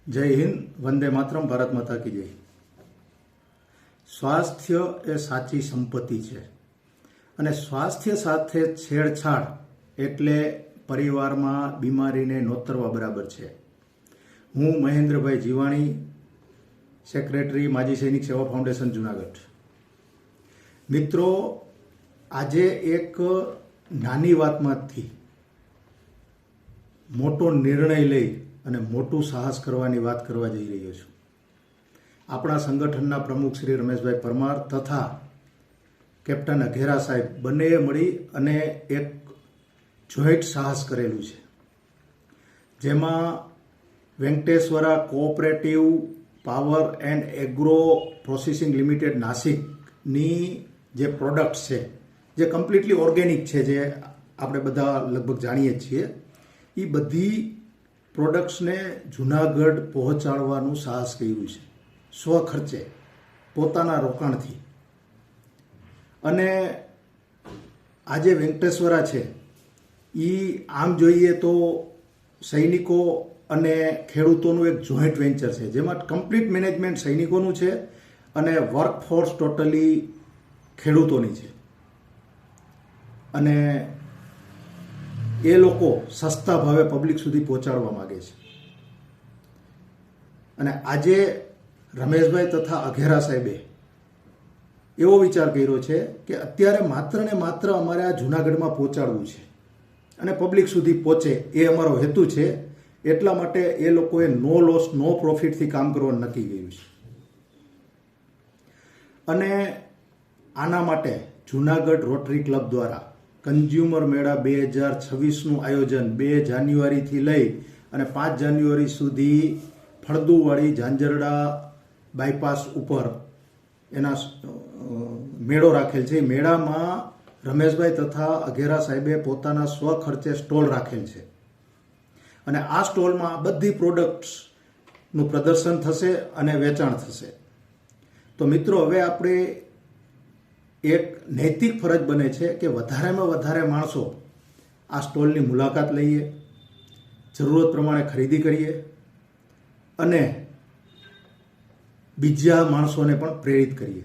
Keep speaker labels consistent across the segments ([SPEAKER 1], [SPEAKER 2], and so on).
[SPEAKER 1] જય હિન્દ, વંદે માતરમ, ભારત માતા કી જય. સ્વાસ્થ્ય એ સાચી સંપત્તિ છે અને સ્વાસ્થ્ય સાથે છેડછાડ એટલે પરિવારમાં બીમારીને નોતરવા બરાબર છે. હું મહેન્દ્રભાઈ જીવાણી, સેક્રેટરી માજી સૈનિક સેવા ફાઉન્ડેશન જુનાગઢ. મિત્રો, આજે એક નાની વાતમાંથી મોટો નિર્ણય લઈ અને મોટું સાહસ કરવાની વાત કરવા જઈ રહ્યો છું. આપણા સંગઠનના પ્રમુખ શ્રી રમેશભાઈ પરમાર તથા કેપ્ટન અઘેરા સાહેબ બંનેએ મળી અને એક જોઈન્ટ સાહસ કરેલું છે, જેમાં Venkateshwara cooperative power and agro processing limited નાસિકની જે પ્રોડક્ટ્સ છે, જે કમ્પ્લીટલી ઓર્ગેનિક છે, જે આપણે બધા લગભગ જાણીએ છીએ, એ બધી પ્રોડક્ટ્સને જુનાગઢ પહોંચાડવાનું સાહસ કર્યું છે, સ્વખર્ચે, પોતાના રોકાણથી. અને આજે વેંકટેશ્વરા છે એ આમ જોઈએ તો સૈનિકો અને ખેડૂતોનું એક જોઈન્ટ વેન્ચર છે, જેમાં કમ્પ્લીટ મેનેજમેન્ટ સૈનિકોનું છે અને વર્કફોર્સ ટોટલી ખેડૂતોની છે. અને એ લોકો સસ્તા ભાવે પબ્લિક સુધી પહોંચાડવા માગે છે. અને આજે રમેશભાઈ તથા અઘેરા સાહેબે એવો વિચાર કર્યો છે કે અત્યારે માત્ર ને માત્ર અમારે આ જૂનાગઢમાં પહોંચાડવું છે અને પબ્લિક સુધી પહોંચે એ અમારો હેતુ છે. એટલા માટે એ લોકોએ નો લોસ નો પ્રોફિટથી કામ કરવાનું નક્કી કર્યું છે. અને આના માટે જૂનાગઢ રોટરી ક્લબ દ્વારા કન્ઝ્યુમર મેળા 2026નું આયોજન 2 જાન્યુઆરીથી લઈ અને 5 જાન્યુઆરી સુધી ફળદુવાડી ઝાંઝરડા બાયપાસ ઉપર એના મેળો રાખેલ છે. મેળામાં રમેશભાઈ તથા અઘેરા સાહેબે પોતાના સ્વખર્ચે સ્ટોલ રાખેલ છે અને આ સ્ટોલમાં બધી પ્રોડક્ટ્સનું પ્રદર્શન થશે અને વેચાણ થશે. તો મિત્રો, હવે આપણે એક નૈતિક ફરજ બને છે કે વધારેમાં વધારે માણસો આ સ્ટોલની મુલાકાત લઈએ, જરૂરત પ્રમાણે ખરીદી કરીએ અને બીજા માણસોને પણ પ્રેરિત કરીએ.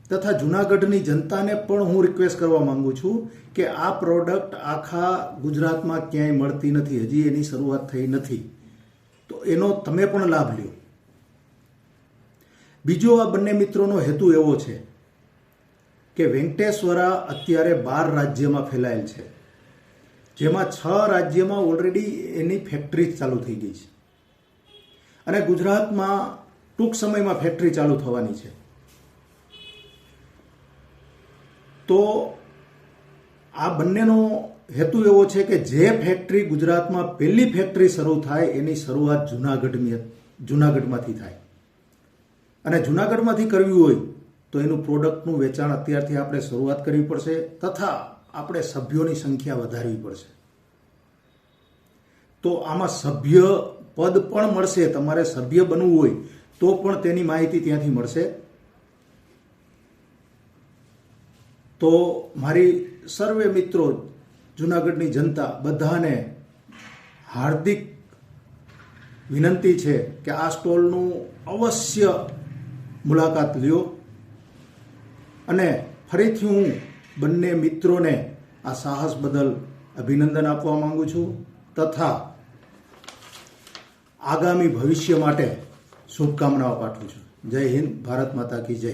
[SPEAKER 1] તથા જૂનાગઢની જનતાને પણ હું રિક્વેસ્ટ કરવા માંગુ છું કે આ પ્રોડક્ટ આખા ગુજરાતમાં ક્યાંય મળતી નથી, હજી એની શરૂઆત થઈ નથી, તો એનો તમે પણ લાભ લ્યો. બીજો, આ બંને મિત્રોનો હેતુ એવો છે કે વેંકટેશ્વરા અત્યારે 12 રાજ્યમાં ફેલાયેલ છે, જેમાં 6 રાજ્યમાં ઓલરેડી એની ફેક્ટરી ચાલુ થઈ ગઈ છે અને ગુજરાતમાં ટૂંક સમયમાં ફેક્ટરી ચાલુ થવાની છે. તો આ બંનેનો હેતુ એવો છે કે જે ફેક્ટરી ગુજરાતમાં પહેલી ફેક્ટરી શરૂ થાય એની શરૂઆત જૂનાગઢમાંથી થાય. અને જૂનાગઢમાંથી કરવી હોય તો એનું પ્રોડક્ટનું વેચાણ અત્યારથી આપણે શરૂઆત કરવી પડશે તથા આપણે સભ્યોની સંખ્યા વધારવી પડશે. તો આમાં સભ્ય પદ પણ મળશે. તમારે સભ્ય બનવું હોય તો પણ તેની માહિતી ત્યાંથી મળશે. તો મારી સર્વે મિત્રો, જૂનાગઢની જનતા બધાને હાર્દિક વિનંતી છે કે આ સ્ટોલનું અવશ્ય મુલાકાત લ્યો. અને ફરીથી હું બંને મિત્રોને આ સાહસ બદલ અભિનંદન આપવા માંગુ છું તથા આગામી ભવિષ્ય માટે શુભકામનાઓ પાઠવું છું. જય હિન્દ, ભારત માતા કી જય.